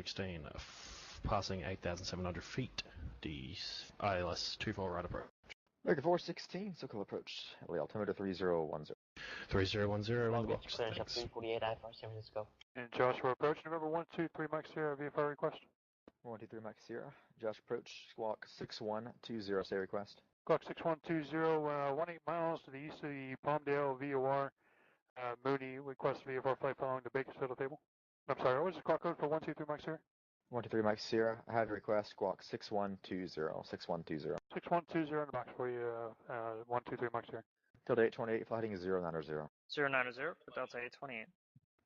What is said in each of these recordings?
16, passing 8,700 feet. The ILS 24 right approach. American 416, SoCal approach. LA altimeter 3010. 3010 on the box. Clearance up 348 I for San Francisco. And Joshua approach, November 123 Mike Sierra, VFR request. 123 Mike Sierra. Josh approach, squawk 6120, say request. Clock 6120, 18 miles to the east of the Palmdale VOR. Mooney request VFR flight following the Bakersfield table. I'm sorry, what was the clock code for 123 Mike Sierra? 123 Mike Sierra. I have a request, squawk 6120. 6120. 6120 in the box for you, 123 Mike Sierra. Delta 828, flighting 090. 090 for Delta 828.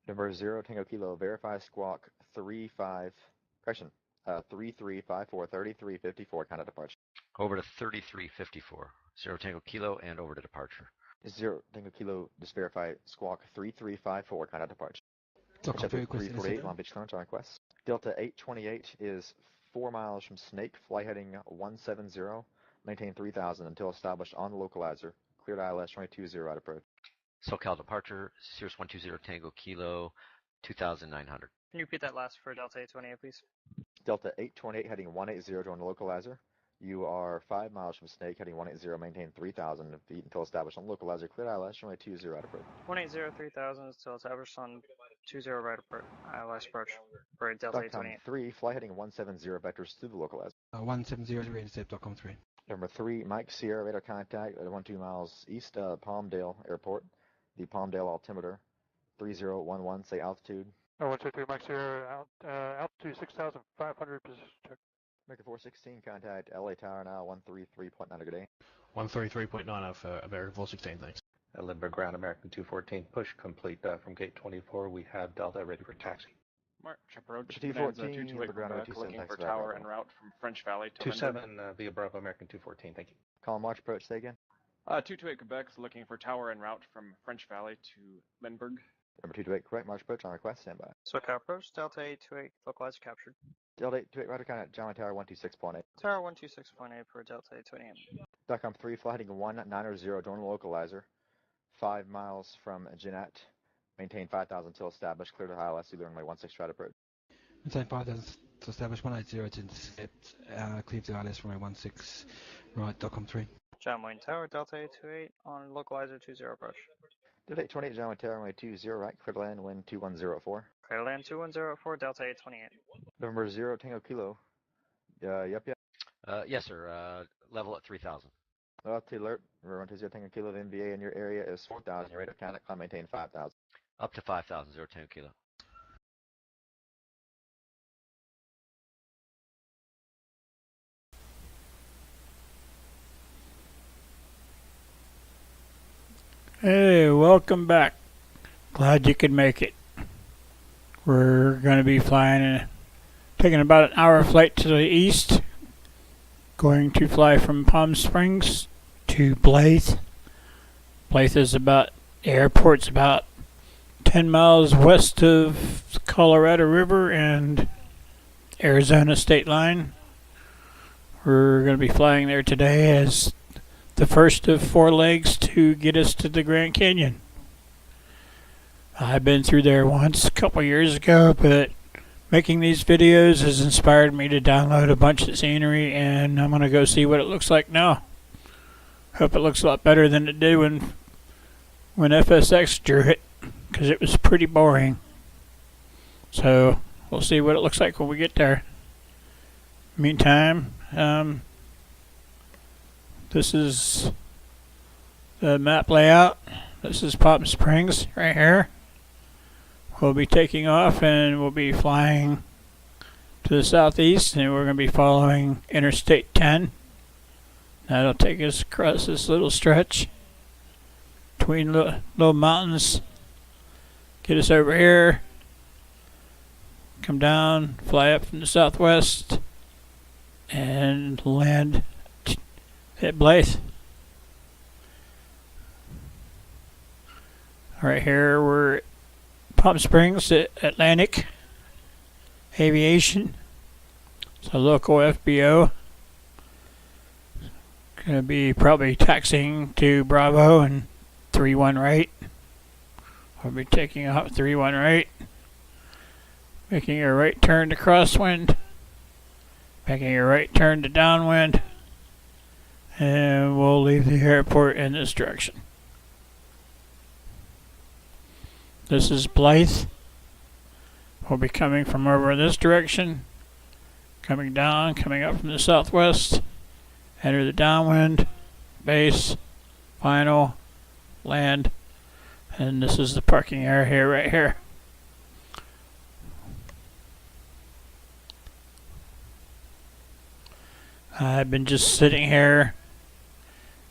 Number 0 Tango Kilo, verify squawk 3354, 3354, kind of departure. Over to 3354. 0 Tango Kilo and over to departure. 0 Tango Kilo, just verify squawk 3354, kind of departure. Delta 348, Long Beach clearance on request. Delta 828 is 4 miles from Snake, fly heading 170, maintain 3000 until established on the localizer. Cleared ILS 220 at approach. SoCal departure, Cirrus 120 Tango Kilo, 2,900. Can you repeat that last for Delta 828, please? Delta 828 heading 180 on the localizer. You are 5 miles from Snake, heading 180, maintain 3,000 feet until established on localizer. Cleared ILS 220 at approach. 180, 3000 until established on 20 right approach. ILS approach for Delta 828. 3, fly heading 170 vectors to the localizer. 170 reinstate.com 3. Number 3, Mike Sierra, radar contact at 12 miles east of Palmdale Airport. The Palmdale altimeter 3011, say altitude. 123 Mike Sierra, altitude 6,500, position check. American 416, contact LA Tower now 133.9 good day. 133.9 for American 416, thanks. Lindbergh ground, American 214, push complete from gate 24. We have Delta ready for taxi. March approach. T14, 228 ground Quebec, 27, looking thanks for for that, tower Bravo. en route from French Valley to 27 via Bravo, American 214, thank you. Call March approach, say again. 228 Quebec, looking for tower en route from French Valley to Lindbergh. Number 228, correct, March approach on request, standby. SoCal approach, Delta 828, localizer captured. Delta 828, radar contact, John Tower 126.8. Tower 126.8 for Delta 828. DOCOM 3, fly heading 190, join the localizer. 5 miles from Jeanette, maintain 5,000 until established, clear to ILS, runway 16 right approach. Maintain 5000 to establish 180 to intercept, clear to ILS runway 16 right, DOCOM 3. John Wayne Tower, Delta 828 on localizer 20 approach. Delta 828, John Tower runway 20 right, clear to land, wind 2104. Clear to land 2104, Delta 828. Number 0 Tango Kilo. Yep. Yes, sir. Level at 3,000. Altitude alert. We're 120 Tango Kilo. The MVA in your area is 4,000. Your radar contact, climb maintain 5,000. Up to 5,000, 0 Tango Kilo. Hey, welcome back. Glad you could make it. We're going to be flying, taking about an hour flight to the east. Going to fly from Palm Springs to Blythe. Blythe is the airport's about 10 miles west of the Colorado River and Arizona state line. We're going to be flying there today as the first of 4 legs to get us to the Grand Canyon. I've been through there once a couple years ago, but making these videos has inspired me to download a bunch of scenery, and I'm going to go see what it looks like now. Hope it looks a lot better than it did when FSX drew it, because it was pretty boring. So we'll see what it looks like when we get there. Meantime, this is the map layout. This is Palm Springs right here. We'll be taking off and we'll be flying to the southeast, and we're going to be following Interstate 10. That'll take us across this little stretch between little mountains. Get us over here. Come down, fly up from the southwest, and land at Blythe. Right here we're at Palm Springs at Atlantic Aviation. It's a local FBO. Gonna be probably taxiing to Bravo and 31 right. We'll be taking off 31 right. Making a right turn to crosswind. Making a right turn to downwind. And we'll leave the airport in this direction. This is Blythe. We'll be coming from over in this direction. Coming down, coming up from the southwest. Enter the downwind. Base. Final. Land. And this is the parking area here, right here. I've been just sitting here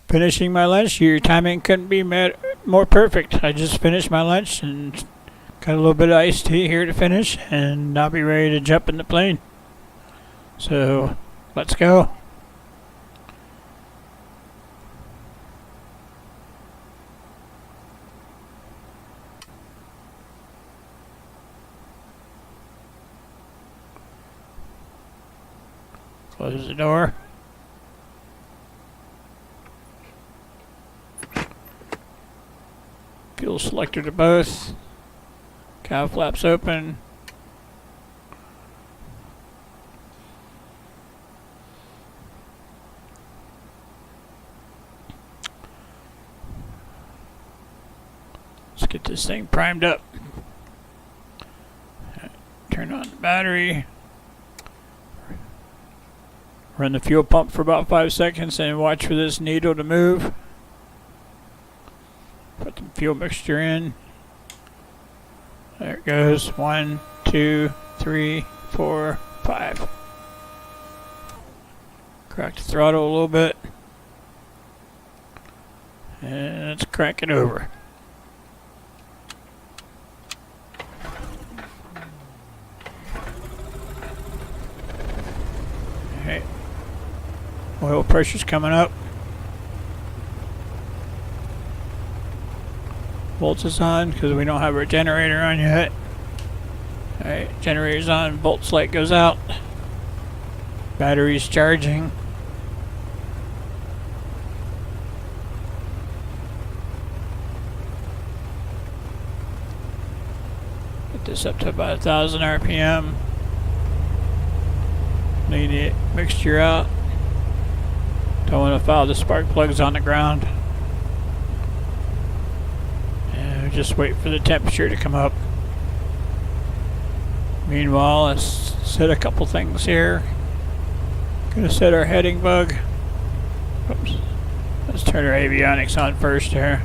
finishing my lunch. Your timing couldn't be more perfect. I just finished my lunch and got a little bit of iced tea here to finish, and I'll be ready to jump in the plane. So, let's go. Close the door. Fuel selector to both. Cow flaps open. Let's get this thing primed up. Turn on the battery. Run the fuel pump for about 5 seconds and watch for this needle to move. Put the fuel mixture in. There it goes. 1, 2, 3, 4, 5. Crack the throttle a little bit. And let's crank it over. Alright. Oil pressure's coming up. Volts is on because we don't have our generator on yet. Alright, generator's on, volts light goes out. Battery's charging. Get this up to about 1,000 RPM. Need the mixture out. Don't want to foul the spark plugs on the ground. And just wait for the temperature to come up. Meanwhile, let's set a couple things here. Gonna set our heading bug. Oops. Let's turn our avionics on first here.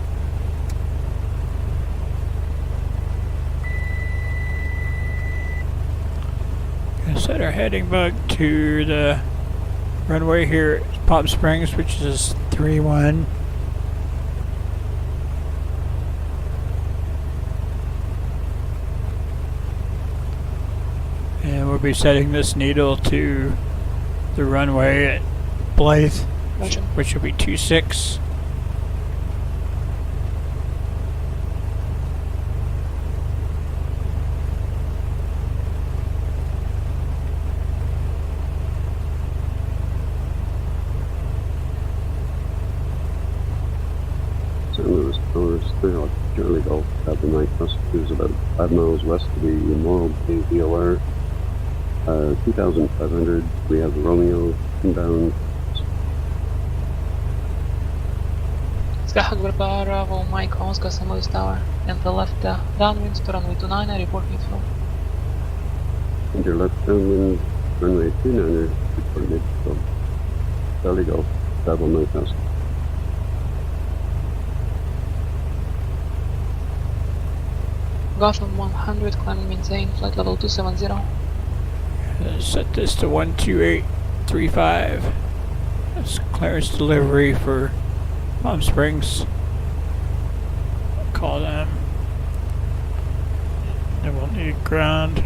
Gonna set our heading bug to the runway here at Palm Springs, which is 3-1. And we'll be setting this needle to the runway at Blythe, which will be 2-6. Charlie Golf, Captain Mike Prosecutor's about 5 miles west of the Immoral KBLH. 2,500, we have the Romeo inbound. Skyhawk Bravo, Mike Oscar, St. Louis Tower, and the left downwind to runway 29, I report midfield. And your left downwind, runway 29, report midfield. Charlie Golf, Bravo, Mike Oscar. Gotham 100, climbing maintain, flight level 270. Set this to 12835. That's clearance delivery for Palm Springs. Call them. Then we'll need ground,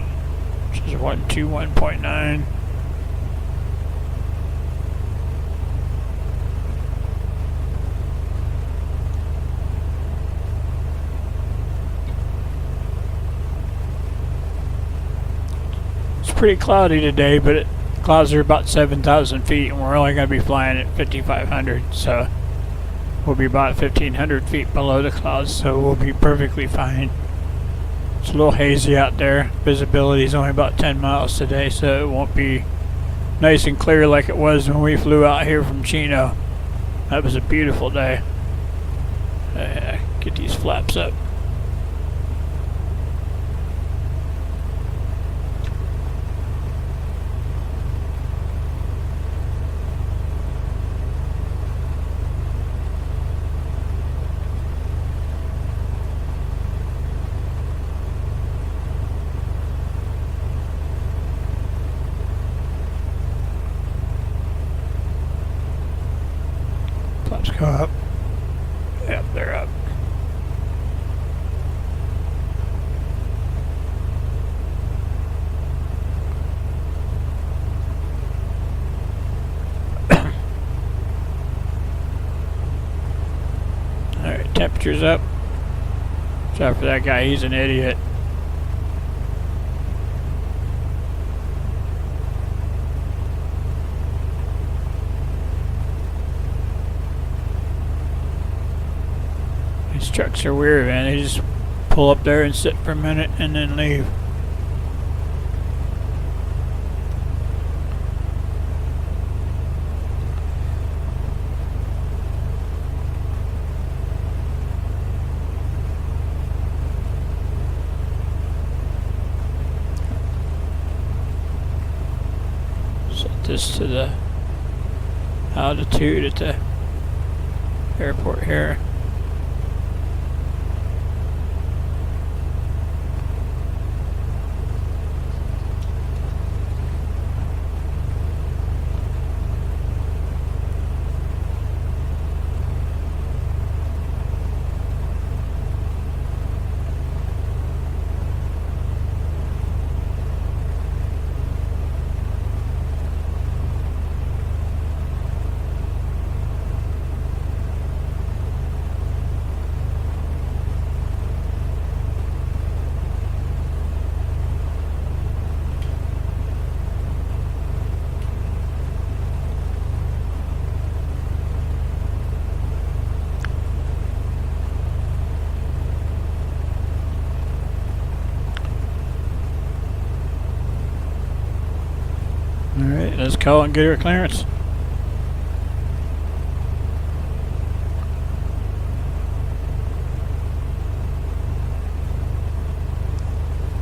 which is 121.9. Pretty cloudy today, but clouds are about 7,000 feet, and we're only going to be flying at 5,500, so we'll be about 1,500 feet below the clouds, so we'll be perfectly fine. It's a little hazy out there. Visibility is only about 10 miles today, so it won't be nice and clear like it was when we flew out here from Chino. That was a beautiful day. Get these flaps up. Flaps go up. Yep, they're up. Alright, temperature's up. Sorry for that guy, he's an idiot. These trucks are weird, man. They just pull up there and sit for a minute and then leave. Set this to the altitude at the airport here. Alright, let's call and get our clearance.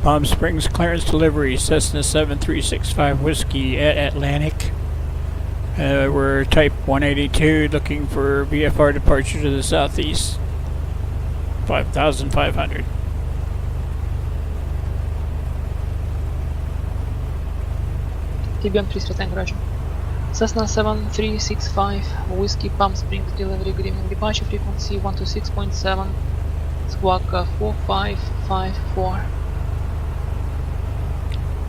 Palm Springs clearance delivery, Cessna 7365 Whiskey at Atlantic. We're type 182, looking for VFR departure to the southeast. 5,500. TBM 3 Tango, Roger. Cessna 7365 Whiskey Palm Springs delivery, good evening, departure frequency 126.7, squawk 4554.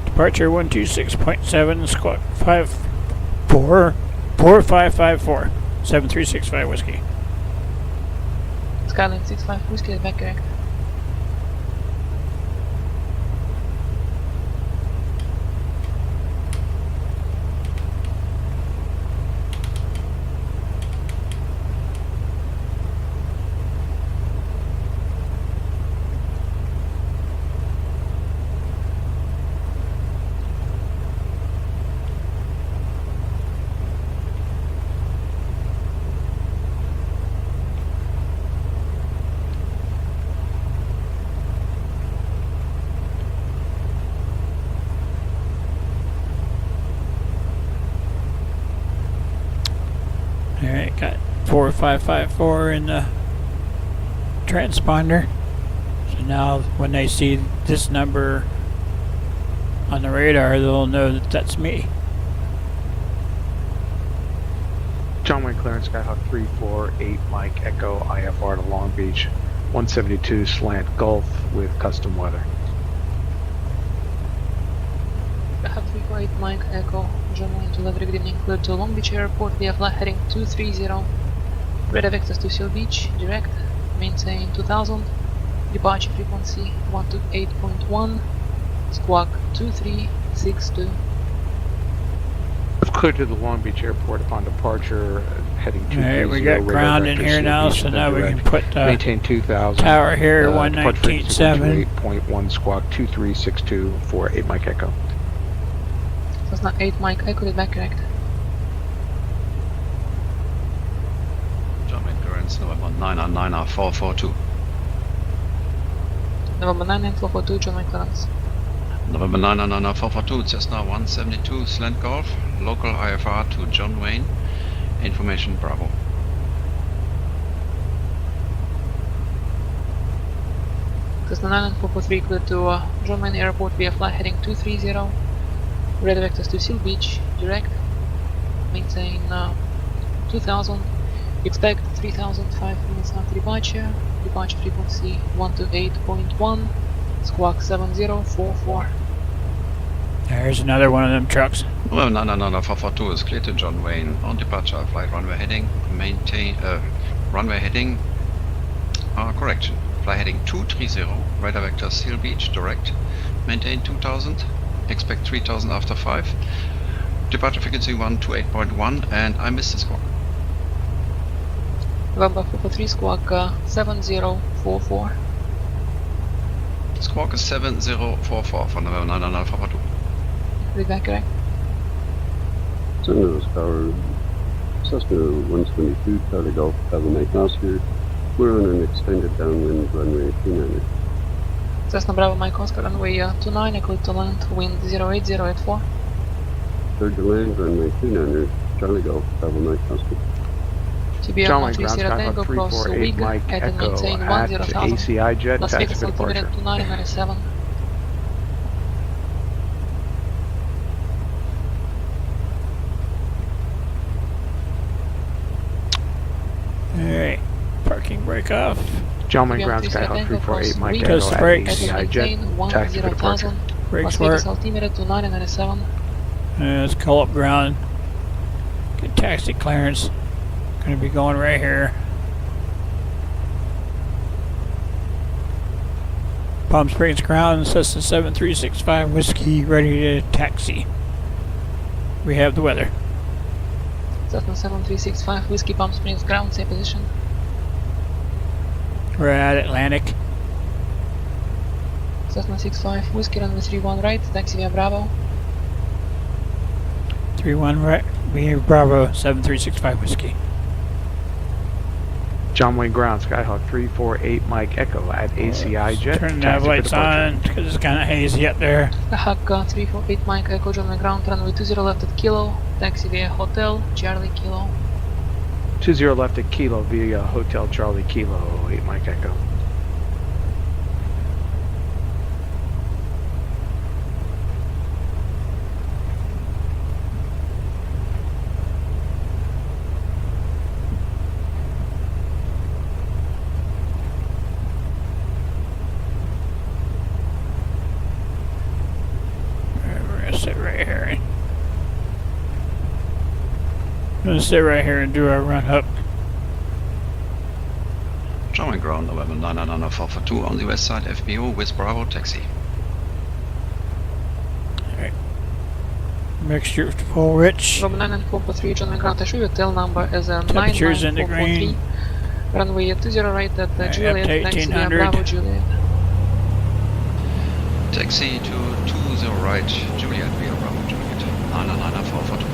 Departure 126.7, squawk 4554, 7365 Whiskey. Skylane 65 Whiskey is back correct. Alright, got 4554 in the transponder. So now when they see this number on the radar, they'll know that that's me. John Wayne clearance, Skyhawk 348 Mike Echo IFR to Long Beach, 172 slant Gulf with custom weather. Skyhawk 348 Mike Echo, John Wayne delivery, good evening, cleared to Long Beach Airport via flight heading 230. Radar vectors to Seal Beach, direct, maintain 2000, departure frequency 128.1, squawk 2362. Cleared to the Long Beach Airport upon departure, heading 230. Alright, we got ground in here now, so now we can put maintain 2000. Tower here, depart frequency 119.7. 128.1 squawk 2362 for 8 Mike Echo. Cessna 8 Mike Echo, read back correct. German currents November 9 442. November 99442, German clearance. November 9 442, Cessna 172 Slant Golf, local IFR to John Wayne. Information Bravo. Cessna 99443 clear to John Wayne Airport via flight heading 230. Radar vectors to Seal Beach, direct. Maintain 2000. Expect 3005 minutes after departure. Departure frequency 128.1. Squawk 7044. There's another one of them trucks. Well, 442 is clear to John Wayne. On departure, flight runway heading. Maintain runway heading. Correction. Flight heading 230. Radar vector Seal Beach, direct. Maintain 2000. Expect 3000 after 5. Departure frequency 128.1, and I missed the squawk. November 443 squawk 7044. Squawk is 7044 for November 99442. Read back correct. Cessna Tower, Cessna 122, Charlie Golf, have a night Oscar. We're on an extended downwind runway 29. Cessna Bravo Mike Oscar, runway 29, clear to land, wind 08084. Third to land, runway 29, Charlie Golf, have a night Oscar. TBR John 13 Sierra Tango, cross Wig, Mike at and Echo maintain at 10,000. ACI jet, Las taxi Vegas for altimeter departure. 2997. Alright, parking brake off. John Wayne Ground Skyhawk 348 Mike Echo Test at brakes. ACI jet, taxi for departure. Brakes Las work. Vegas altimeter 2997. Let's call up ground. Get taxi clearance. Gonna be going right here. Palm Springs ground, Cessna 7365 Whiskey, ready to taxi. We have the weather. Cessna 7365 Whiskey, Palm Springs ground, same position. We're at Atlantic. Cessna 65 Whiskey, runway 31 right, taxi via Bravo. 31 right. We have Bravo 7365 Whiskey. John Wayne Ground Skyhawk 348 Mike Echo at ACI jet, Turn the taxi for lights departure. on because it's kind of hazy up there. Skyhawk 348 Mike Echo, John Wayne ground, runway 20 left at Kilo, taxi via Hotel Charlie Kilo. 20 left at Kilo via Hotel Charlie Kilo, 8 Mike Echo. Sit right here. I'm gonna sit right here and do our run up. John Wayne Ground, November 9 442 on the west side, FBO with Bravo taxi. Alright. Mixture full rich. From 99443 John Wayne ground, I show you tail number as a Temperatures in the 99443. green. Runway 20 right at Juliet, to taxi via 1800. Bravo Juliet. Taxi to 20 right, Juliet via Bravo Juliet. 99442.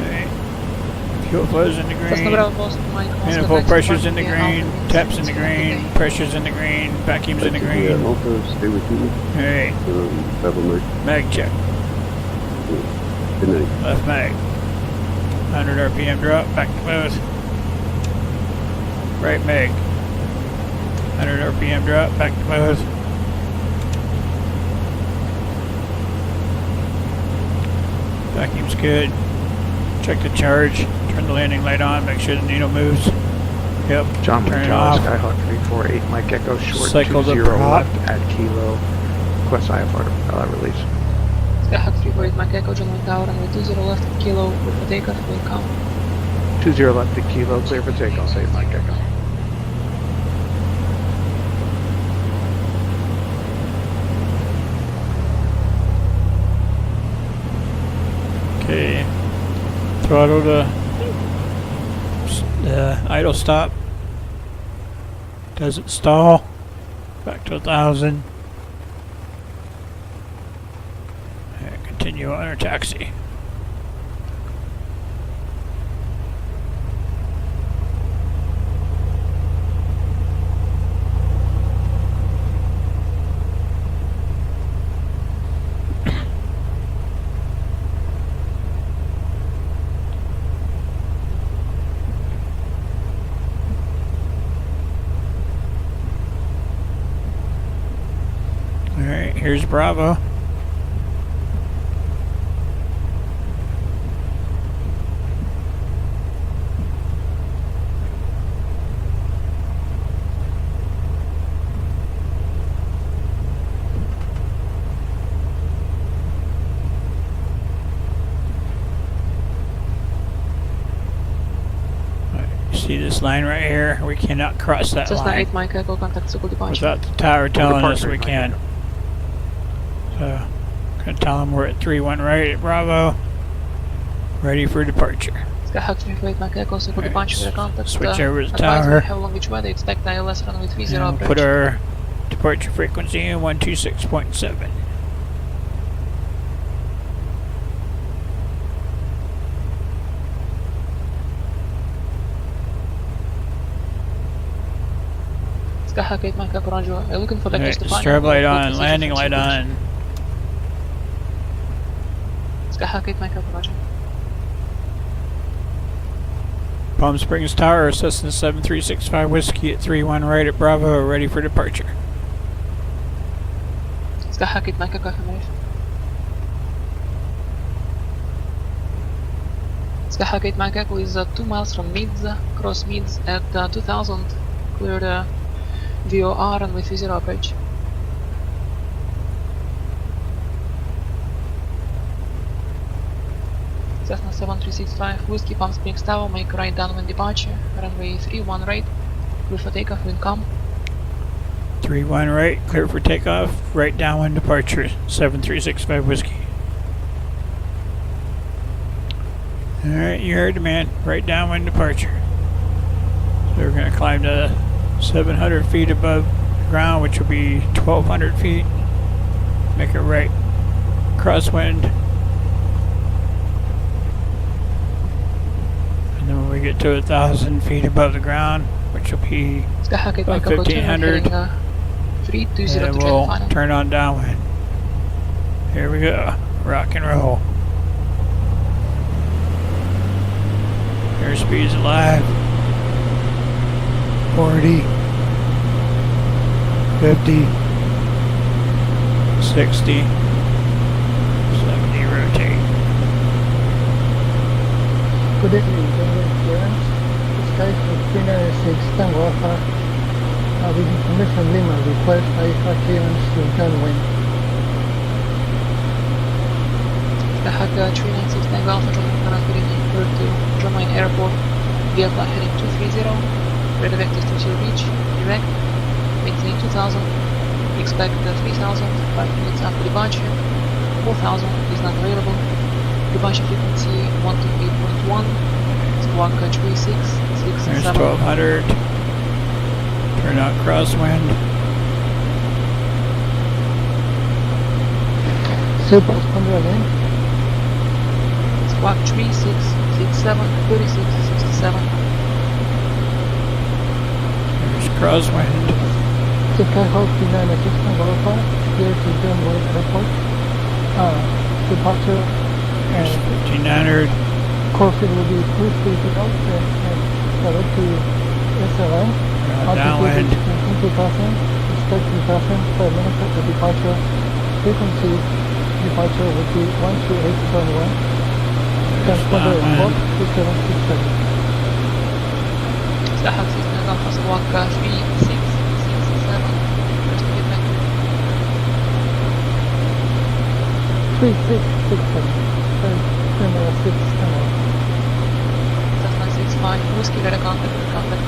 Alright. Fuel flows in the Cessna green. Bravo Boston Mike Oscar, Manifold taxi pressure's in the via green. Alpha, Taps in the 6 green. Pressure's in the green. Vacuum's in the green. Alpha, stay with you. Alright. Travel Mike. Mag check. Good night. Left mag. 100 RPM drop. Back to mode. Right mag. 100 RPM drop. Back to mode. Vacuum's good. Check the charge. Turn the landing light on. Make sure the needle moves. Yep. John Turn Wayne it John off. Skyhawk 348 Mike Echo short Cycle the 20 prop. left at Kilo. Request IFR release. Skyhawk 348 Mike Echo, John Wayne Tower, runway 20 left at Kilo, with the takeoff will come. 20 left at Kilo, clear for takeoff, 8 Mike Echo. Okay. Throttle to The idle stop doesn't stall. Back to 1,000. And continue on our taxi. Alright, here's Bravo. See this line right here? We cannot cross that Cessna line 8 Mike Echo, contact Circle departure. without the tower telling us departure, we Mike can. So, gonna tell them we're at 3-1 right at Bravo. Ready for departure. Skyhawk 348 Mike Echo, Circle departure, contact. Switch over to the advise tower. we have Long Beach weather, expect ILS runway 30 And approach. put our departure frequency in 126.7. Skyhawk 8 Mike Echo, roger. We're looking for vectors to find. Strobe light on, landing light on. Skyhawk 8 Mike Echo, roger. Palm Springs Tower, Cessna 7365 Whiskey at 3-1 right at Bravo, ready for departure. Skyhawk 8 Mike Echo, affirmation. Skyhawk 8 Mike Echo is 2 miles from Mids, cross Mids at 2000, clear VOR and with 30 approach. Cessna 7365 Whiskey, Palm Springs Tower, make right downwind departure, runway 31 right, clear for takeoff, wind calm. 3-1 right, clear for takeoff, right downwind departure, 7365 Whiskey. Alright, you heard the man, right downwind departure. So we're going to climb to 700 feet above the ground, which will be 1,200 feet. Make a right crosswind. And then when we get to 1,000 feet above the ground, which will be about 1,500, and we'll turn on downwind. Here we go, rock and roll. Airspeed's alive. 40, 50, 60, 70, rotate. Good evening, General Clearance. Sky 396 Tango Alpha. With information Lima, request IFR clearance to downwind. Skyhawk 396 Tango Alpha, good evening, clear to Germain Airport, vehicle heading 230. Red vectors to Seal Beach, direct, maintain 2000, expect 3000, 5 minutes after departure, 4000 is not available, departure frequency 128.1, squawk 36, 6, There's 7. 1200, turn on crosswind. Super responder again. Squawk 36, 67, 36, 67. Crosswind. Skyhawk 396 Tango Alpha, here to German Airport. Departure There's 1,500. Course it will be 230 out and direct to SLI. Downwind. 20,000, expect 3,000, 5 minutes after departure. Frequency departure will be 128.1. Transponder report 2767. Skyhawk 6 Alpha, squawk 36, 67, first to get back. 3667. Terminal 6 tunnel. Cessna 65, Whiskey, got a contact,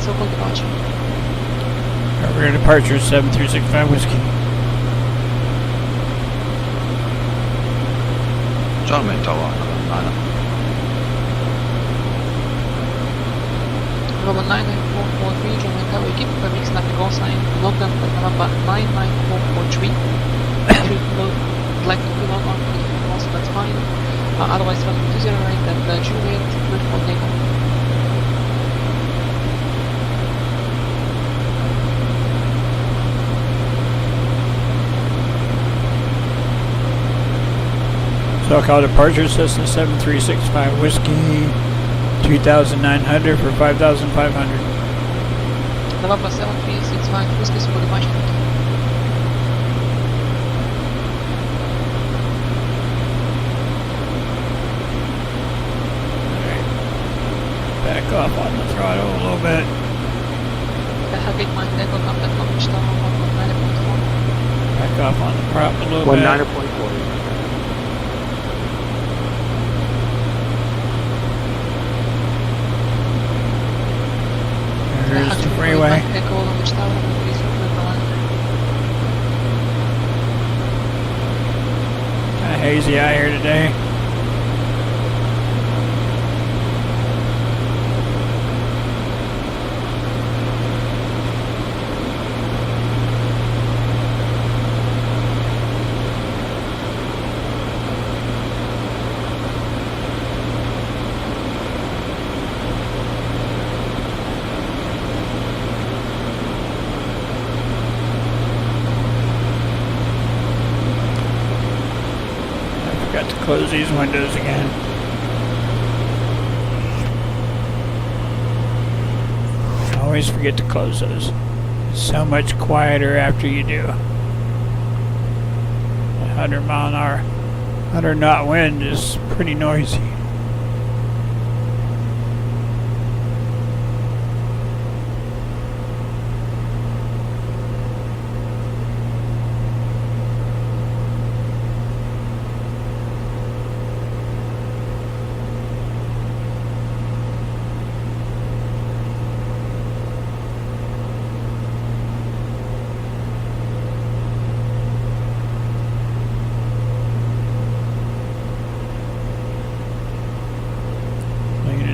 circle departure. Rear departure 7365 Whiskey. German Tower, 9. November 99443, John Wayne Tower, keep the mix landing call sign, log them at November 99443. I'd like to log on if also that's fine. Otherwise, run 20 right at Juliet, good for takeoff. SoCal departure, Cessna 7365 Whiskey, 2,900 for 5,500. November 7365 Whiskey, for the match. Back off on the throttle a little bit. Back off on the prop a little bit. 19.4. There's the freeway. Kind of hazy out here today. Close these windows again. Always forget to close those. It's so much quieter after you do. 100 mile an hour, 100 knot wind is pretty noisy.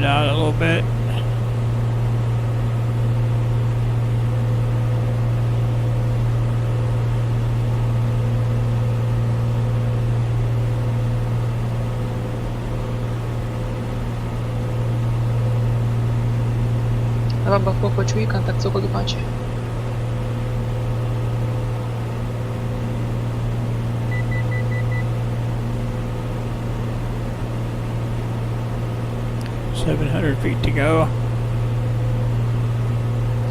Out a little bit. November 443, contact local departure. Feet to go.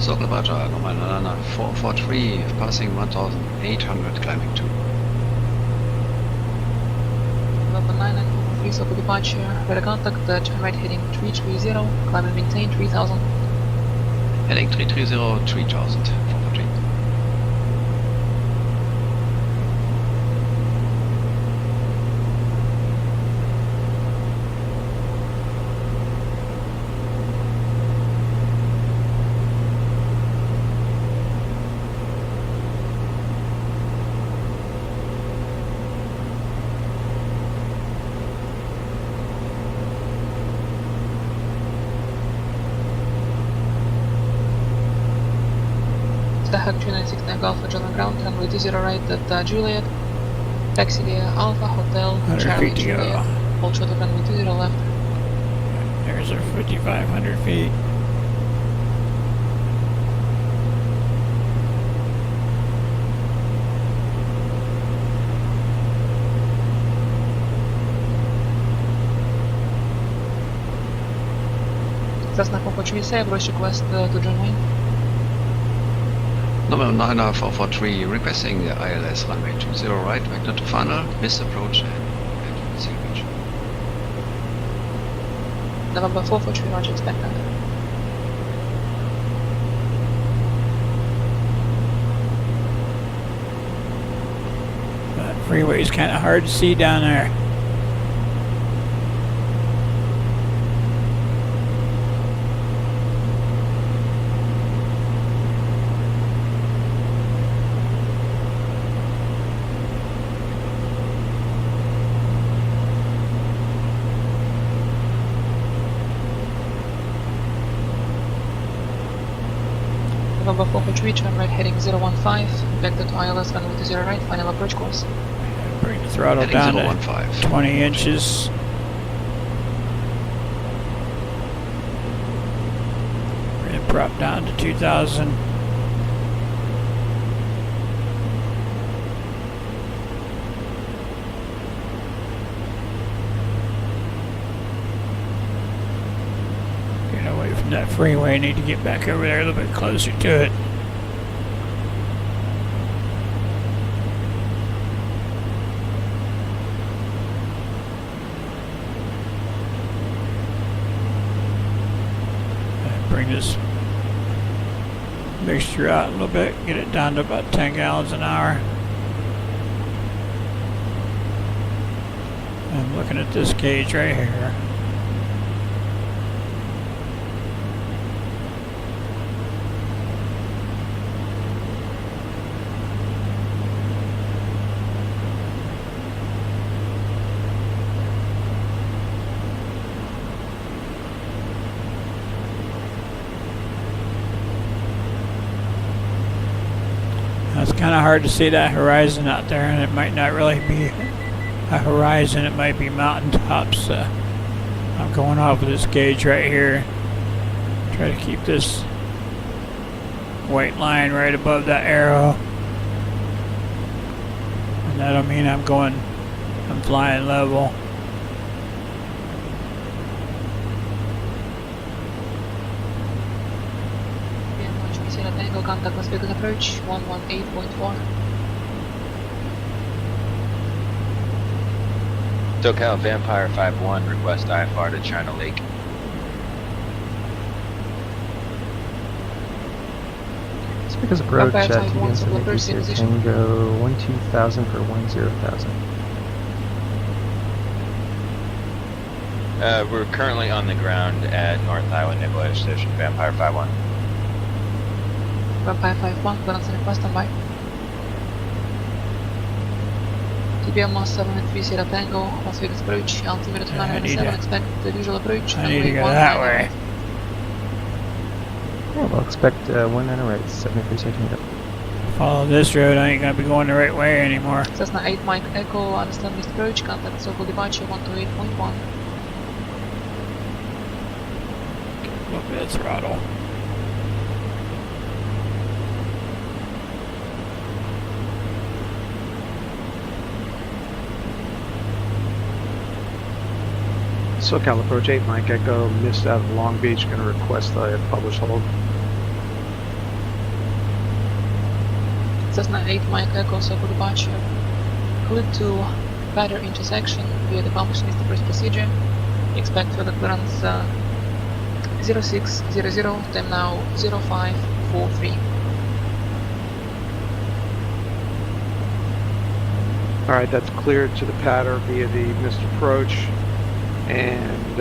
Circle departure, normal 443, passing 1,800, climbing 2. November 993, circle departure, radar contact, turn right heading 330, climb and maintain 3000. Heading 330, 3000, 443. Tahak 296 Alpha, John ground, runway 20 right at Juliet. Taxi via Alpha, Hotel, Charlie, Juliet. Hold short of runway 20 left. There's our 5,500 feet. Cessna 443, say approach request to John Wayne. Number 99443, requesting the ILS runway 20 right, vector to final, miss approach and seal beach. November 443, Roger, expected. That freeway is kind of hard to see down there. November 4 for reach, runway heading 015, vector to ILS runway 20 right, final approach course. Bring the throttle Heading down 015. to 20 inches. Bring the prop down to 2,000. Away from that freeway, need to get back over there a little bit closer to it. Bring this mixture out a little bit, get it down to about 10 gallons an hour. I'm looking at this gauge right here. It's kind of hard to see that horizon out there, and it might not really be a horizon, it might be mountaintops. I'm going off of this gauge right here. Try to keep this white line right above that arrow. And that'll mean I'm flying level. Tango contact with Vegas approach 118.4. SoCal Vampire 5-1, request IFR to China Lake. Vegas approach at TBN 736 Tango 12,000 for 10,000. We're currently on the ground at North Iowa Naval Air Station, Vampire 5-1. Vampire 5-1, balance and request on by. TBM 1730 Sierra Tango, Las Vegas approach, altimeter 997, expect the visual approach. I need to go that way. Yeah, we'll expect 19 right, 730 Sierra Tango. Follow this road, I ain't gonna be going the right way anymore. Cessna 8 Mike Echo, understand this approach, contact circle departure 128.1. A little bit of throttle. SoCal approach 8 Mike Echo, missed out of Long Beach, going to request a published hold. Cessna 8 Mike Echo, circle departure. Clear to battery intersection via the published list first procedure. Expect further clearance 0600, time now 0543. Alright, that's cleared to the pattern via the missed approach. And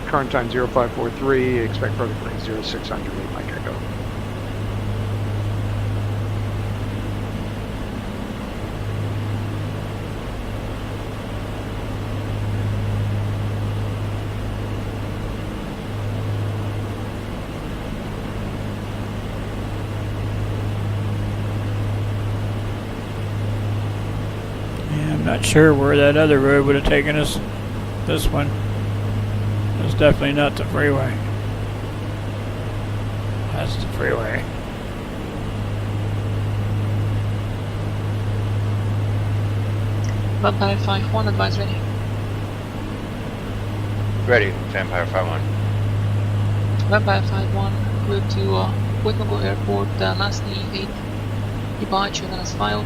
current time 0543, expect further clearance 0600 Mike Echo. Yeah, I'm not sure where that other road would have taken us. This one. It's definitely not the freeway. That's the freeway. Vampire 5-1, advise ready. Ready, Vampire 5-1. Vampire 5-1, clear to Whitmore Airport, Nasty 8, departure then as filed.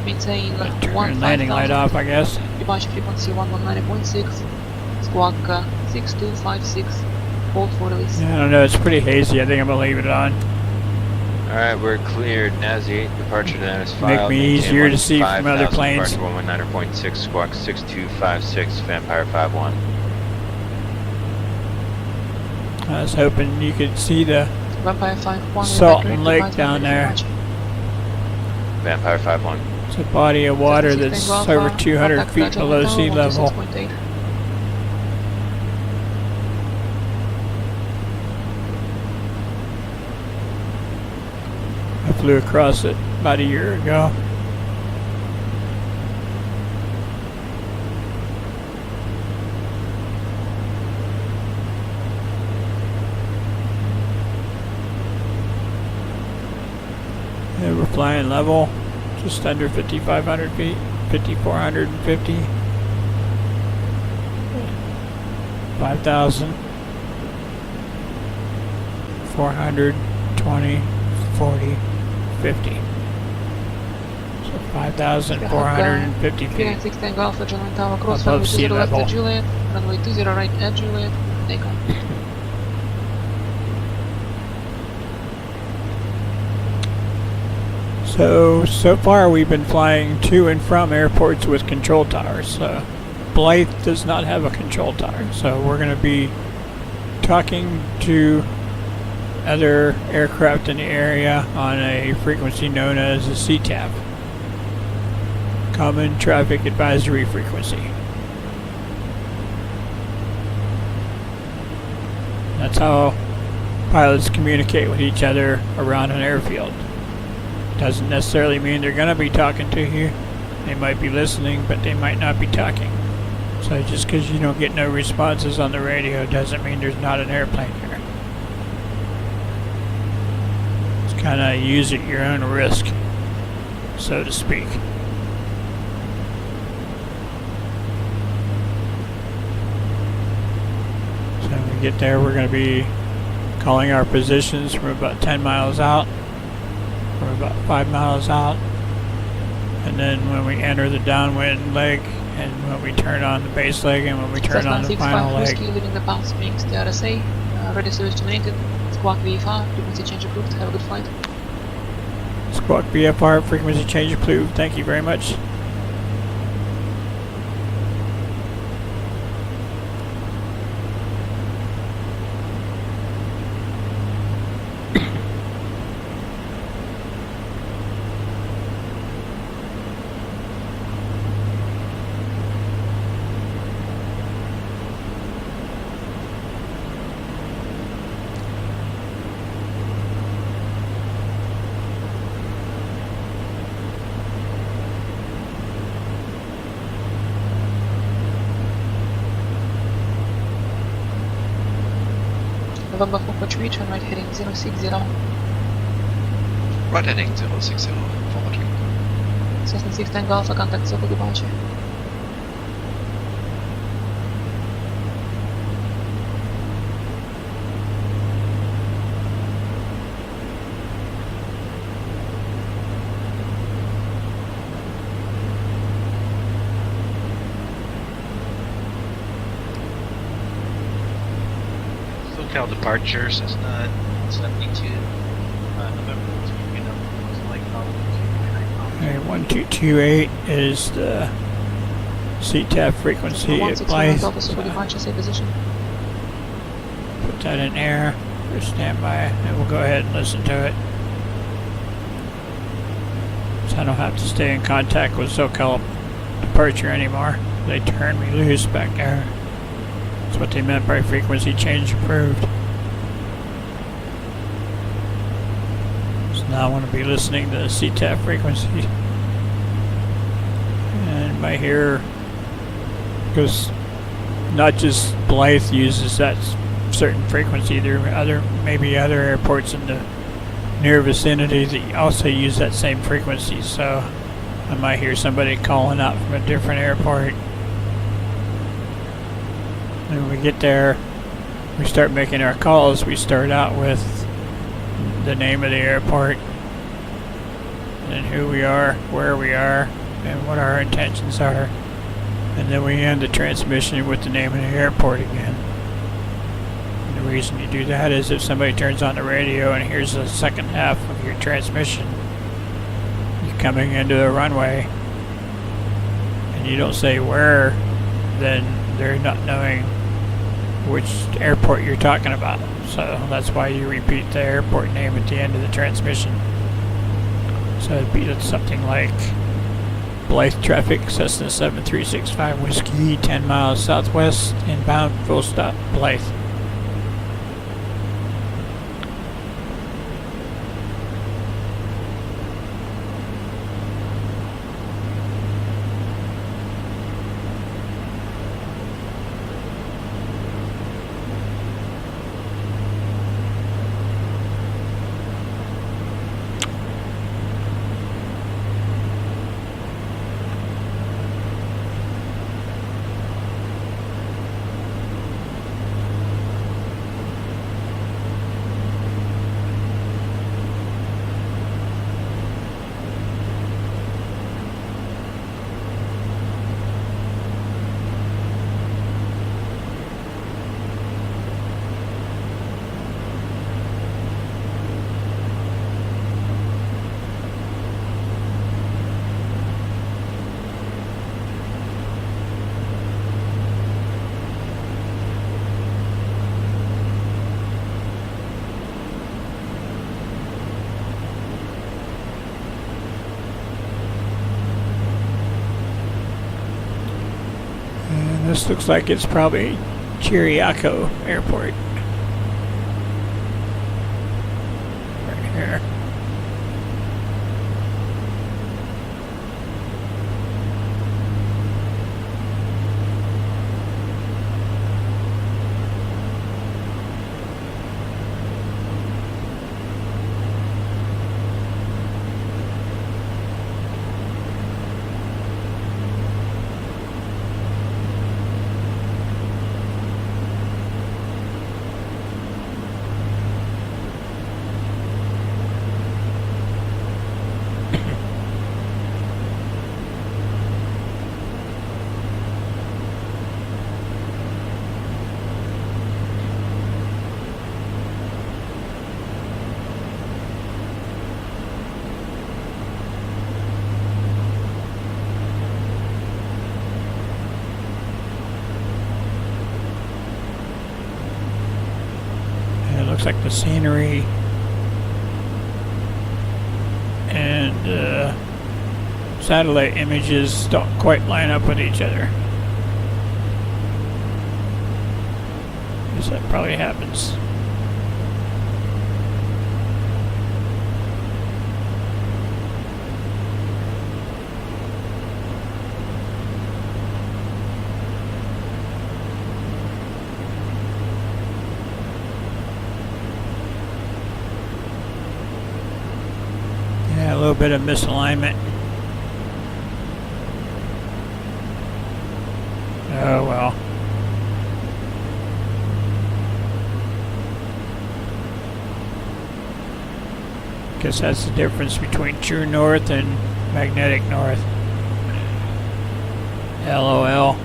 Maintain Turn landing light off, I guess. Departure frequency 119.6, squawk 6256, hold for release. Yeah, I don't know, it's pretty hazy. I think I'm gonna leave it on. Alright, we're cleared. NAS 8, departure to NS filed. Make me easier to see from other planes. Departure 119.6, squawk 6256, Vampire 5-1. I was hoping you could see the Vampire 5-1 Salton Lake down there. Vampire 5-1. It's a body of water that's over 200 feet below sea level. I flew across it about a year ago. And we're flying level, just under 5,500 feet, 5,450. 5,420, 40, 50. So 5,450 feet. Phoenix 6 Tango Alpha, John Tower, cross Above runway sea 20 left level. at Juliet, runway 20 right at Juliet, take off. So far we've been flying to and from airports with control towers. So Blythe does not have a control tower. So we're going to be talking to other aircraft in the area on a frequency known as a CTAF, Common Traffic Advisory Frequency. That's how pilots communicate with each other around an airfield. Doesn't necessarily mean they're going to be talking to you. They might be listening, but they might not be talking. So just because you don't get no responses on the radio doesn't mean there's not an airplane here. It's kind of use at your own risk, so to speak. So when we get there, we're going to be calling our positions from about 10 miles out. We're about 5 miles out, and then when we enter the downwind leg, and when we turn on the base leg, and when we turn on the final leg. Whiskey, leaving the bounce springs, the RSA, ready service terminated, squawk VFR, frequency change approved, have a good flight. Squawk VFR, frequency change approved, thank you very much. November Foxtrot reach and right heading 060. Right heading 060, forward wind. Cessna 6 Tango Alpha, contact circle departure. SoCal departure, Cessna 72, November 2, was like 1228 is the CTAF frequency at Blythe. Put that in air for standby, and we'll go ahead and listen to it. So I don't have to stay in contact with SoCal departure anymore. They turned me loose back there. That's what they meant by frequency change approved. So now I want to be listening to the CTAF frequency. And my hear, because not just Blythe uses that certain frequency, there are maybe other airports in the near vicinity that also use that same frequency. So I might hear somebody calling out from a different airport. When we get there, we start making our calls. We start out with the name of the airport, and who we are, where we are, and what our intentions are. And then we end the transmission with the name of the airport again. And the reason you do that is if somebody turns on the radio and hears the second half of your transmission, you're coming into the runway, and you don't say where, then they're not knowing which airport you're talking about. So that's why you repeat the airport name at the end of the transmission. So it'd be something like Blythe traffic, Cessna 7365 Whiskey, 10 miles southwest, inbound, full stop, Blythe. This looks like it's probably Chiriaco Airport. Right here. Looks like the scenery and satellite images don't quite line up with each other. Guess that probably happens. A little bit of misalignment. Oh well. Guess that's the difference between true north and magnetic north. LOL.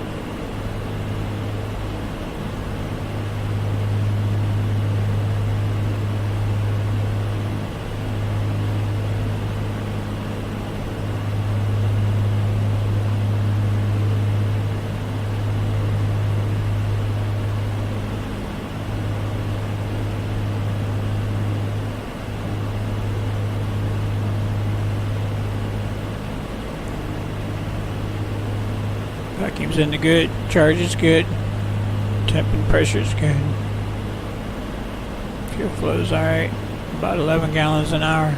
Vacuum's in the good, charge is good, temp and pressure's good. Fuel flow's alright, about 11 gallons an hour.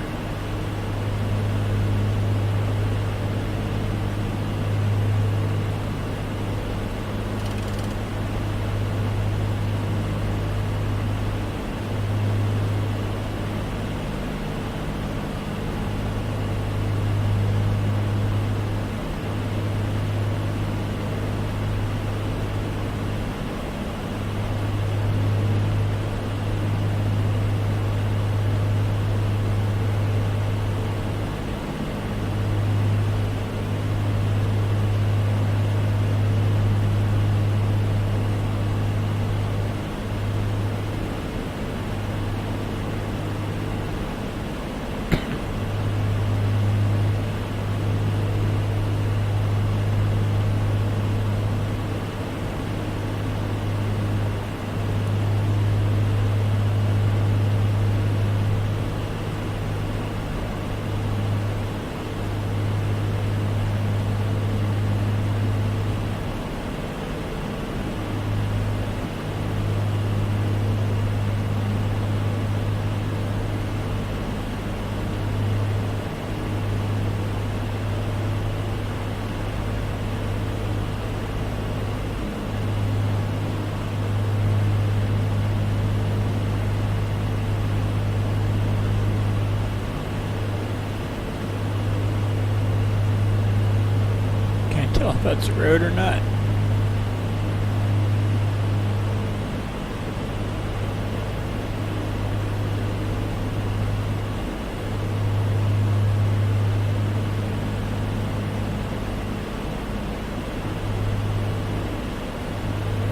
If that's the road or not.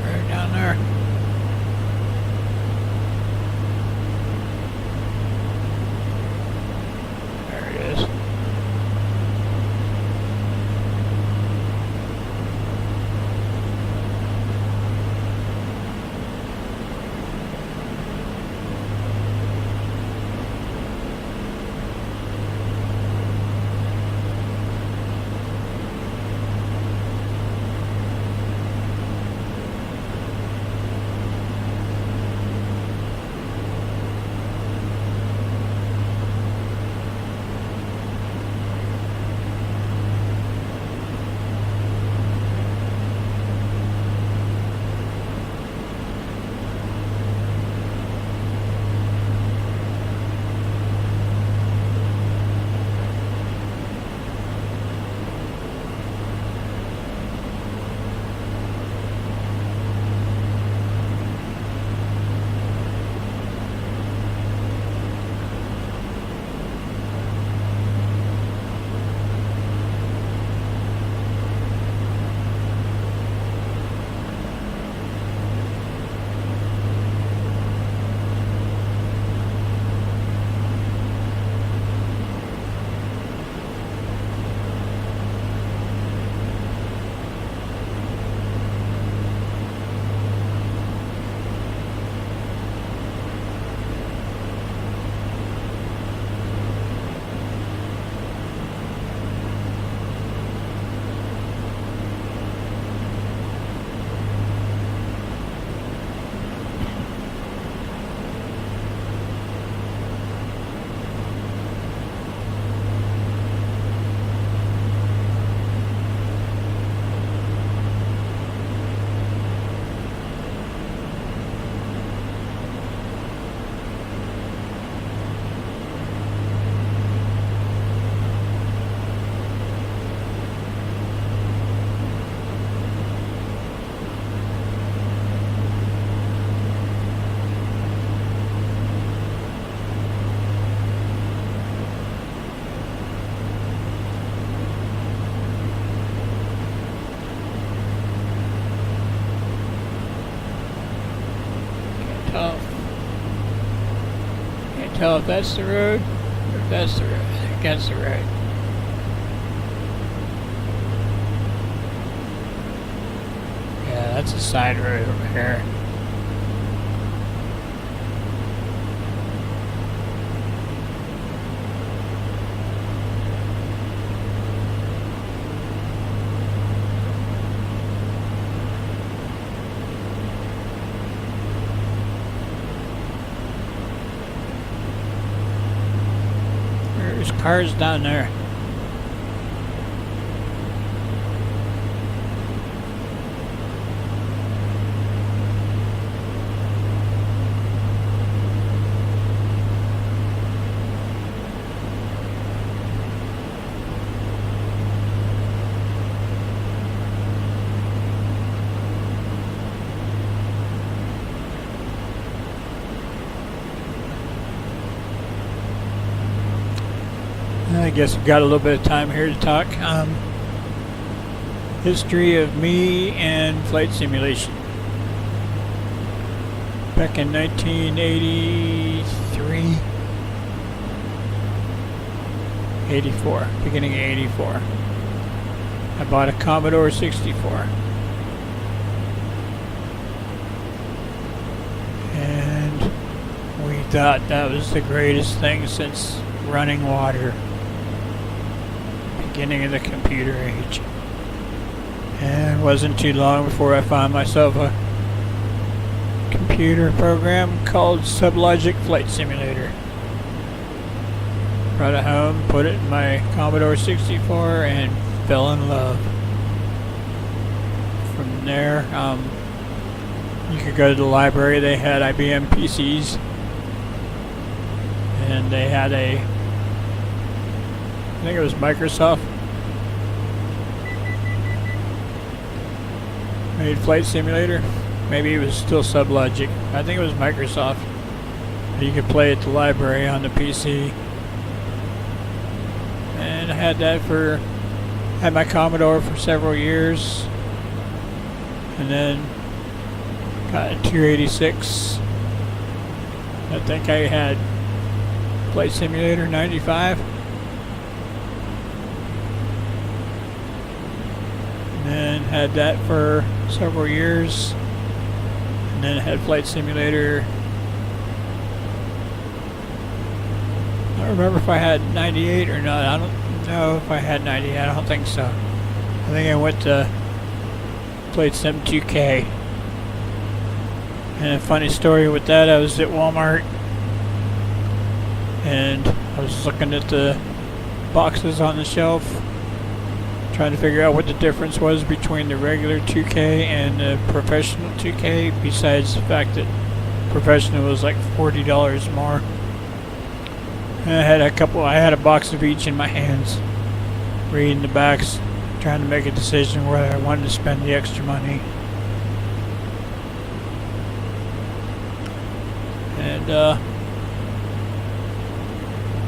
Right down there. There it is. tell. Can't tell if that's the road or if that's the road. I think that's the road. Yeah, that's a side road over here. There's cars down there. I guess we've got a little bit of time here to talk. History of me and flight simulation. Back in 1983, 84, beginning of 84, I bought a Commodore 64. And we thought that was the greatest thing since running water. Beginning of the computer age. And it wasn't too long before I found myself a computer program called Sublogic Flight Simulator. Brought it home, put it in my Commodore 64, and fell in love. From there, you could go to the library. They had IBM PCs, and they had I think it was Microsoft made Flight Simulator. Maybe it was still Sublogic. I think it was Microsoft. You could play at the library on the PC. And I had that had my Commodore for several years. And then got a 286. I think I had Flight Simulator 95. And had that for several years, and then had Flight Simulator. I don't remember if I had 98 or not. I don't know if I had 98. I don't think so. I think I went to played some 2K. And a funny story with that, I was at Walmart and I was looking at the boxes on the shelf, trying to figure out what the difference was between the regular 2K and the professional 2K, besides the fact that professional was like $40 more. And I had a box of each in my hands, reading the backs, trying to make a decision whether I wanted to spend the extra money. And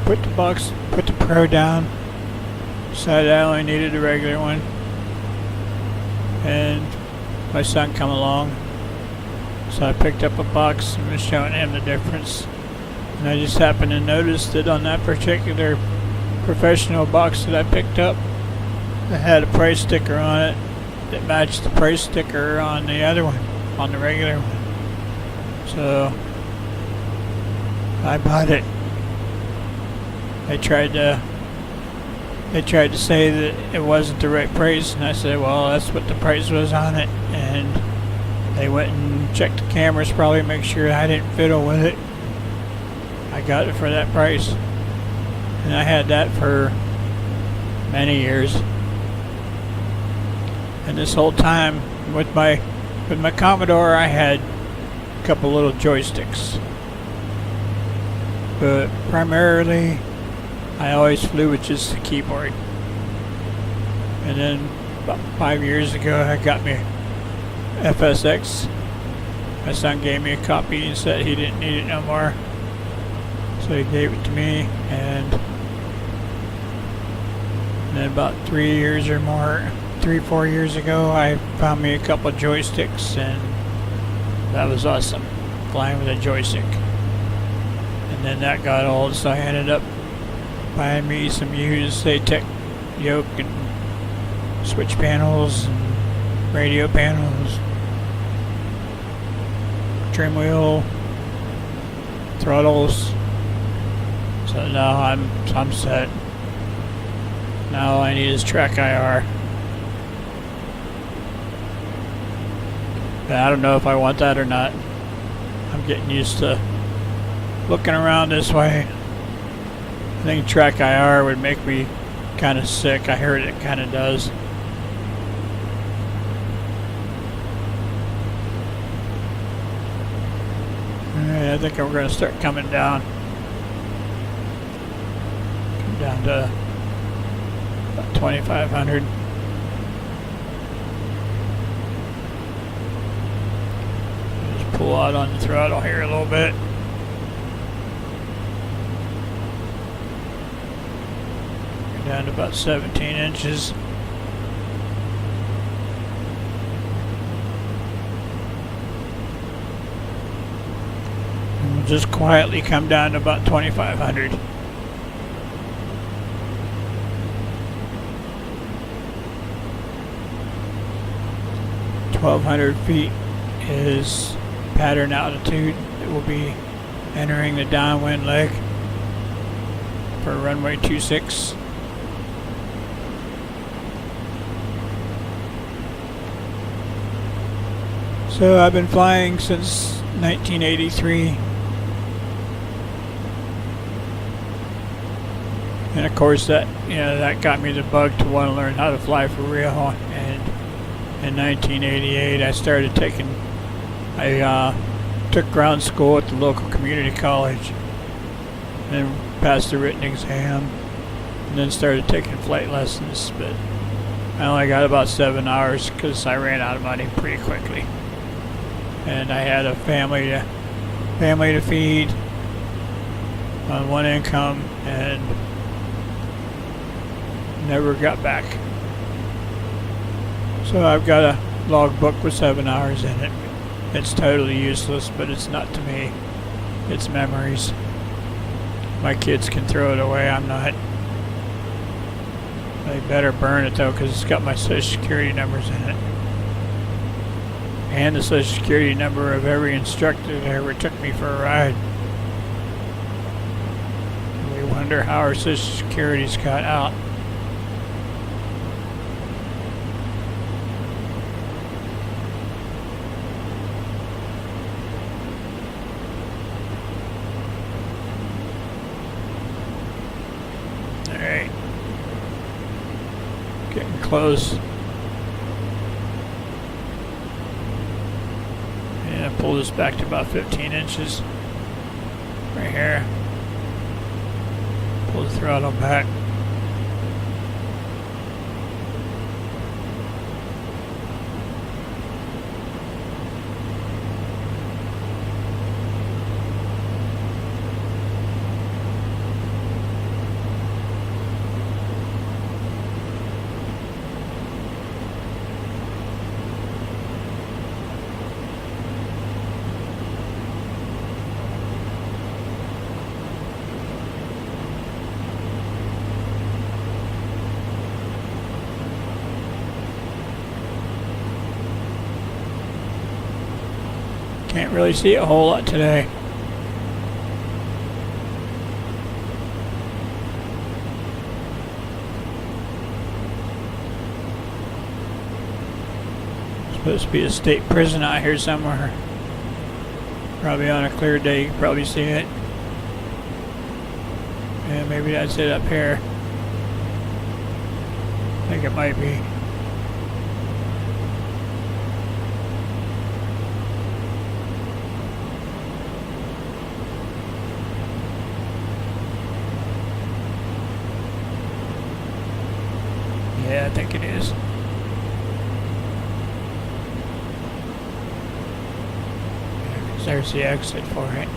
put the Pro down. Decided I only needed a regular one, and my son come along, so I picked up a box and was showing him the difference. And I just happened to notice that on that particular professional box that I picked up, it had a price sticker on it that matched the price sticker on the other one, on the regular one. So I bought it. They tried to say that it wasn't the right price, and I said, well, that's what the price was on it. And they went and checked the cameras, probably to make sure I didn't fiddle with it. I got it for that price, and I had that for many years. And this whole time with my Commodore, I had a couple little joysticks, but primarily I always flew with just the keyboard. And then about 5 years ago, I got me FSX. My son gave me a copy and said he didn't need it no more, so he gave it to me. And then about 4 years ago, I found me a couple of joysticks, and that was awesome. track line with a joystick. And then that got old, so I ended up buying me some used Tech yoke and switch panels and radio panels, trim wheel, throttles. So now I'm set. Now all I need is track IR. But I don't know if I want that or not. I'm getting used to looking around this way. I think track IR would make me kind of sick. I heard it kind of does. Alright, I think we're going to start coming down. Come down to about 2,500. Just pull out on the throttle here a little bit. Down to about 17 inches. And we'll just quietly come down to about 2,500. 1,200 feet is pattern altitude. It will be entering the downwind leg for runway 26. So I've been flying since 1983, and of course that got me the bug to want to learn how to fly for real. And in 1988, I took ground school at the local community college, and passed the written exam, and then started taking flight lessons. But I only got about 7 hours because I ran out of money pretty quickly. And I had a family to feed on one income, and never got back. So I've got a logbook with 7 hours in it. It's totally useless, but it's not to me. It's memories. My kids can throw it away. I'm not. They better burn it though, because it's got my Social Security numbers in it. And the Social Security number of every instructor that ever took me for a ride. We wonder how our Social Security's got out. Alright. Getting close. Pull this back to about 15 inches right here. Pull the throttle back. Can't really see a whole lot today. Supposed to be a state prison out here somewhere. Probably on a clear day you can probably see it. Yeah, maybe that's it up here. I think it might be. Yeah, I think it is. There's the exit for it.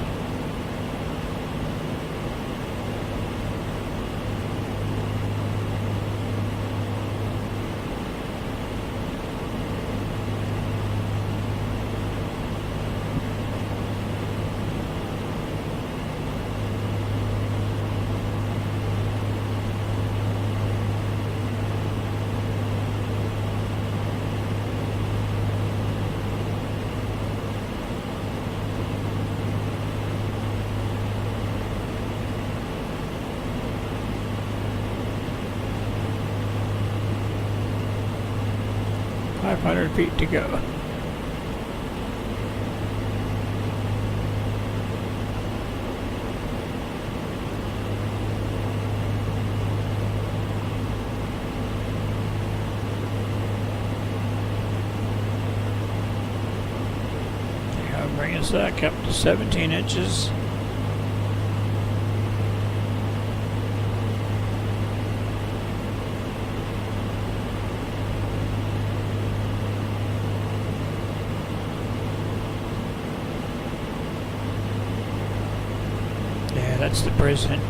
100 feet to go. Bring us back up to 17 inches. Yeah, that's the prison.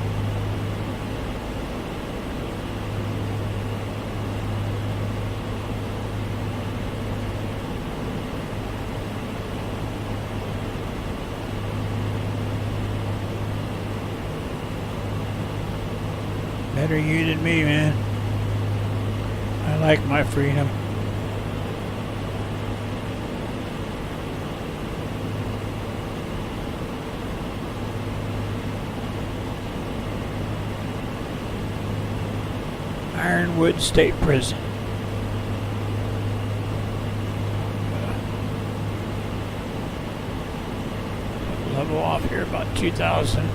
Better you than me, man. I like my freedom. Ironwood State Prison. Level off here about 2,000.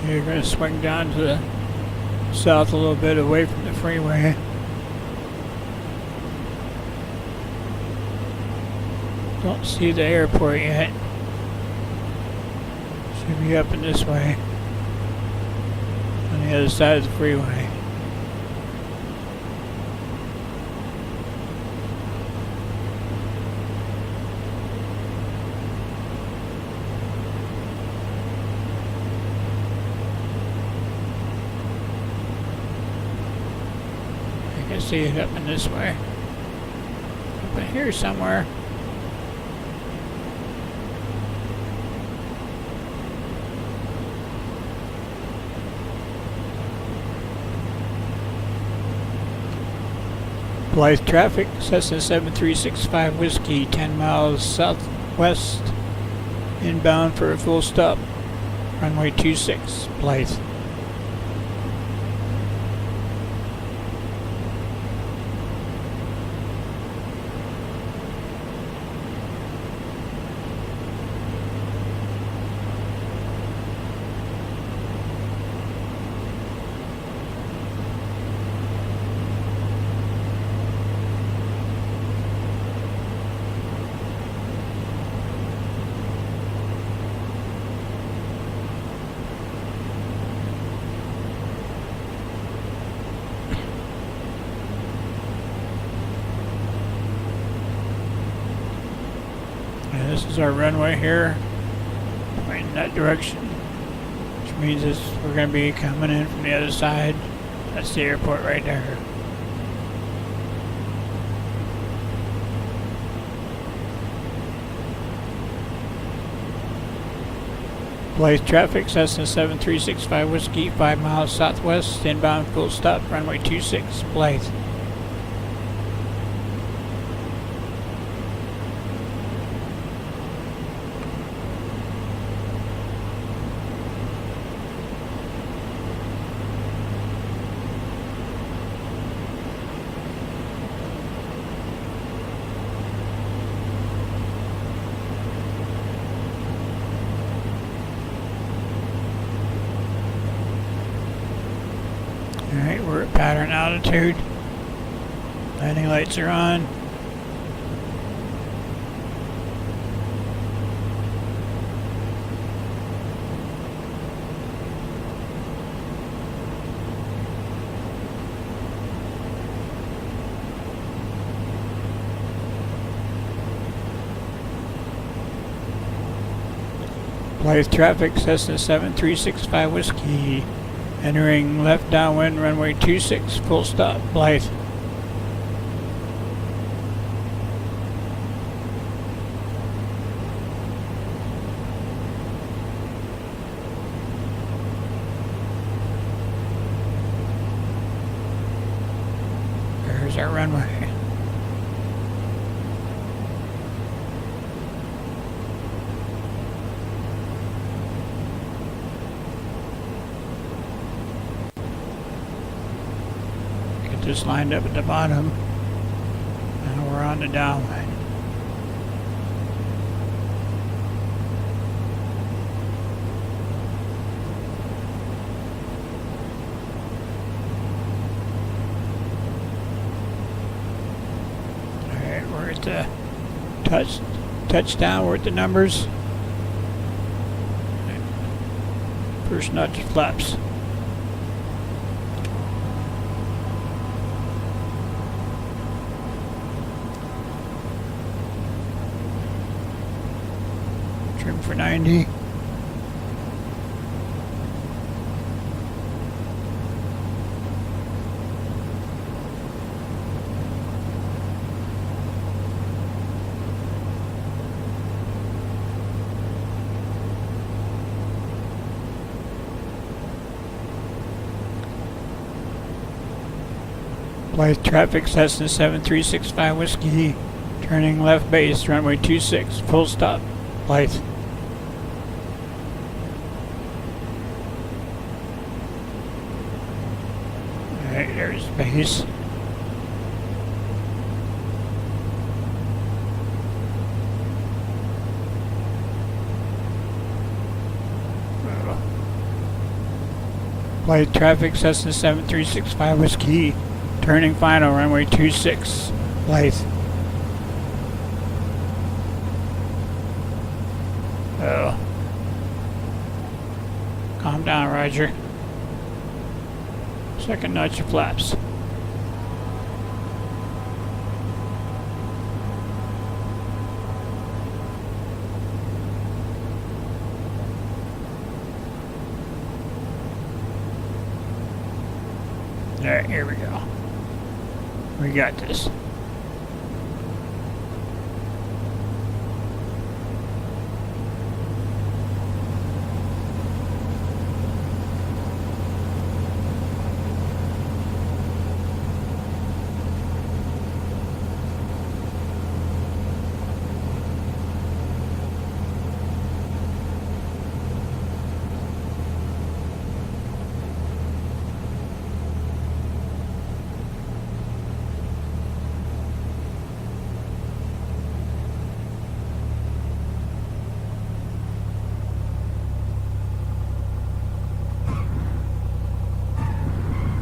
You're going to swing down to the south a little bit away from the freeway. Don't see the airport yet. Should be up in this way. On the other side of the freeway. See it up in this way. Up in here somewhere. Blythe traffic, Cessna 7365 Whiskey, 10 miles southwest, inbound for a full stop. Runway 26, Blythe. This is our runway here, pointing that direction, which means we're going to be coming in from the other side. That's the airport right there. Blythe traffic, Cessna 7365 Whiskey, 5 miles southwest, inbound full stop, runway 26, Blythe. Alright, we're at pattern altitude. Landing lights are on. Blythe traffic, Cessna 7365 Whiskey. Entering left downwind, runway 26, full stop, Blythe. There's our runway. Get this lined up at the bottom. And we're on the downwind. We're at the touchdown. We're at the numbers. First nudge flaps. Trim for 90. Blythe traffic, Cessna 7365 Whiskey, turning left base, runway 26, full stop, Blythe. Alright, there's base. Blythe traffic, Cessna 7365 Whiskey. Turning final, runway 26, Blythe. Oh. Calm down, Roger. Second notch of flaps. There, here we go. We got this.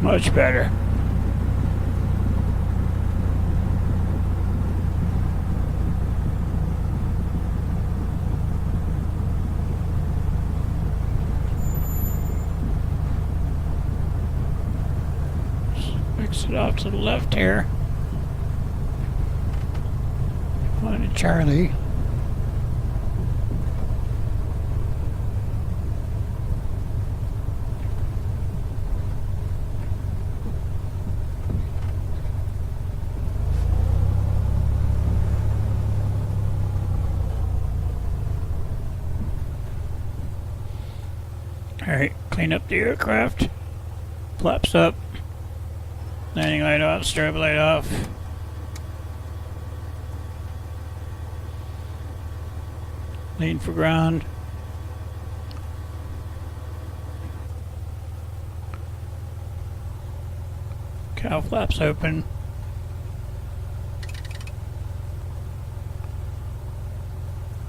Much better. Mix it off to the left here. Find a Charlie. Alright, clean up the aircraft. Flaps up. Landing light off, strobe light off. Lean for ground. Cow flaps open.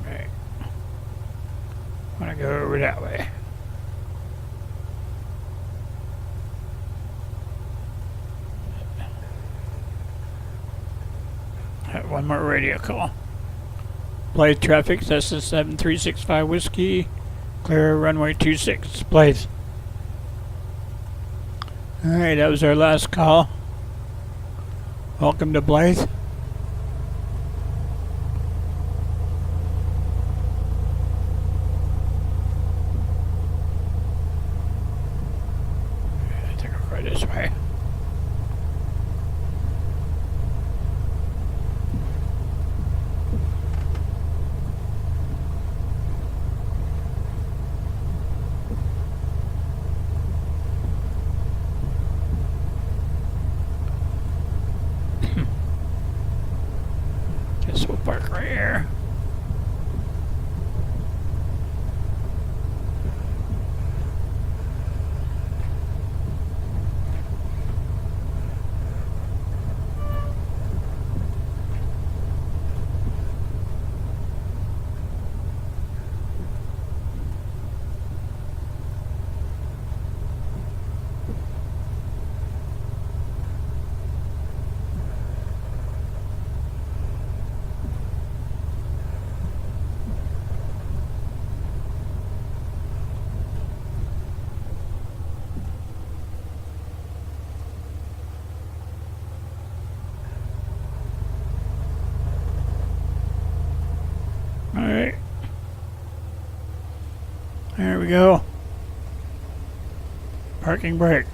Alright. Wanna go over that way. One more radio call. Blythe traffic, Cessna 7365 Whiskey, clear runway 26, Blythe. Alright, that was our last call. Welcome to Blythe. There we go. Parking brake.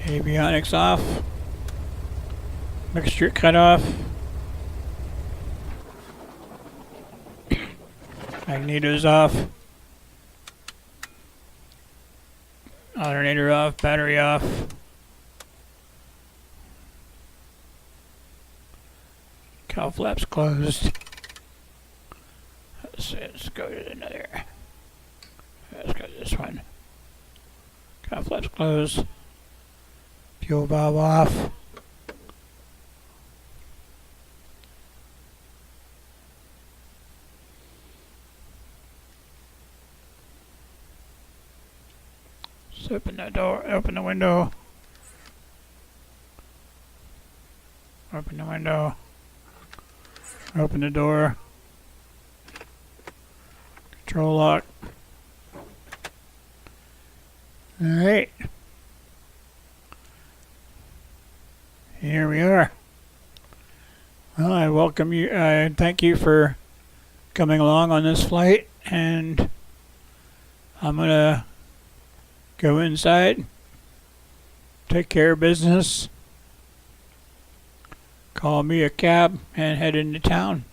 Avionics off. Mixture cut off. Magnetos off. Alternator off. Battery off. Cowl flaps closed. Let's go to another. Let's go to this one. Cowl flaps closed. Fuel valve off. Let's open the door, open the window. Open the window. Open the door. Control lock. Alright. Here we are. Well, I welcome you. Thank you for coming along on this flight, and I'm gonna go inside, take care of business, call me a cab, and head into town.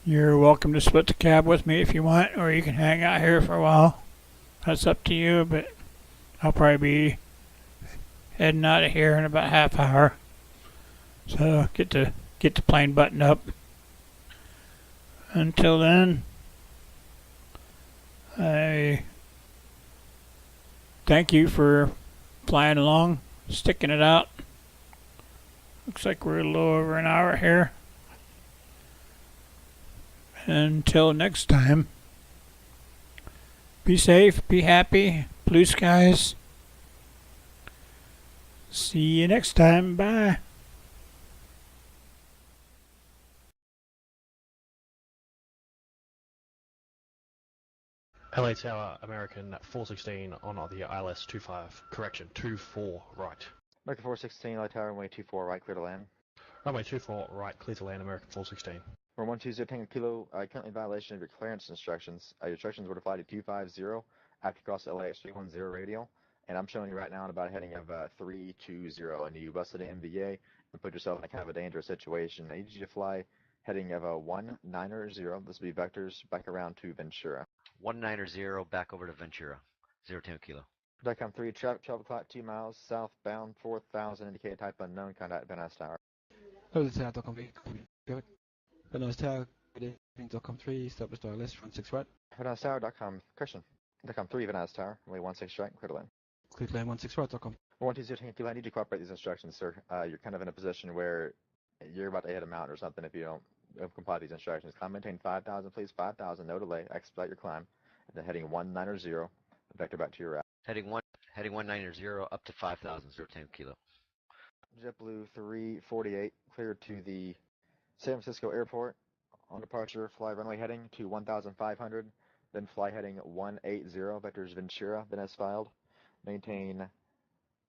You're welcome to split the cab with me if you want, or you can hang out here for a while. That's up to you, but I'll probably be heading out of here in about a half hour. So get the plane buttoned up. Until then, I thank you for flying along, sticking it out. Looks like we're a little over an hour here. Until next time, be safe, be happy, blue skies. See you next time. Bye. LA Tower, American 416 on the ILS 25. Correction, 24 right. American 416, LA Tower, runway 24 right, clear to land. Runway 24 right, clear to land, American 416. We're 120 Tango Kilo, currently in violation of your clearance instructions. Your instructions were to fly to 250 after you cross LAX 310 radial, and I'm showing you right now on about a heading of 320, and you busted an MVA and put yourself in a kind of a dangerous situation. I need you to fly heading of 190. This will be vectors back around to Ventura. 190 back over to Ventura. 0 Tango Kilo. DECOM 3, travel clock 2 miles, southbound 4,000, indicated type unknown, contact Van Nuys Tower. Hello, DECOM 3. Van Nuys Tower, DECOM 3, establish ILS 16 right. Van Nuys Tower, question. DECOM 3, Van Nuys Tower, runway 16 right, clear to land. Clear to land 16 right, DECOM. 120 Tango Kilo, I need you to cooperate these instructions, sir. You're kind of in a position where you're about to hit a mountain or something if you don't comply with these instructions. Climb maintain 5,000, please, 5,000, no delay, expedite your climb. And then heading 190, vector back to your route. Heading 190 up to 5,000, 0 Tango Kilo. JetBlue 348, cleared to the San Francisco airport. On departure, fly runway heading to 1,500, then fly heading 180, vectors Ventura, then as filed. Maintain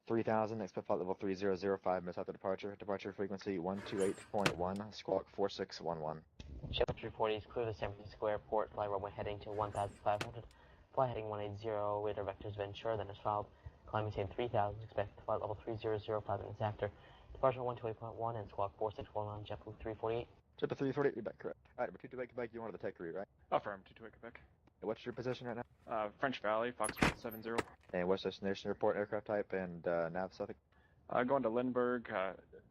3,000, expect flight level 3005 minutes after departure. Departure frequency 128.1, squawk 4611. JetBlue 340 is clear to San Francisco airport, fly runway heading to 1,500, fly heading 180, radar vectors Ventura, then as filed. Climb maintain 3,000, expect flight level 3005 minutes after. Departure 128.1 and squawk 4611, JetBlue 348. JetBlue 348, Quebec, correct. Alright, number 228 Quebec, you wanted to take route, right? Affirm, 228 Quebec. And what's your position right now? French Valley, Foxtrot 70. And what's destination, report, aircraft type, and nav suffix? Going to Lindbergh,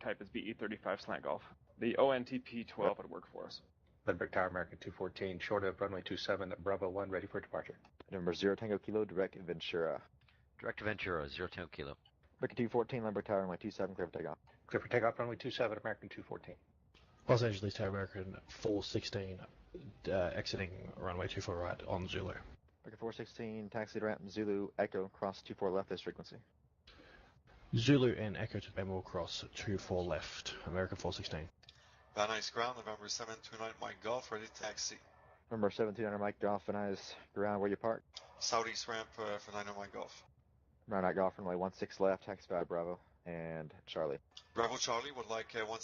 type is BE35 slant golf. The ONTP-12 would work for us. Lindbergh Tower, American 214, short of runway 27, Bravo 1, ready for departure. Number 0 Tango Kilo, direct Ventura. Direct to Ventura, 0 Tango Kilo. American 214, Lindbergh Tower, runway 27, clear for takeoff. Clear for takeoff, runway 27, American 214. Los Angeles Tower, American 416, exiting runway 24 right on Zulu. American 416, taxi to ramp Zulu, Echo, cross 24 left this frequency. Zulu and Echo to Bamble cross 24 left, American 416. Van Nuys ground, November 729 Mike Golf, ready to taxi. Number 1700 Mike Golf, Van Nuys ground, where you park? Southeast ramp for 90 Mike Golf. Round out Golf, runway 16 left, taxi 5 Bravo, and Charlie. Bravo Charlie would like 1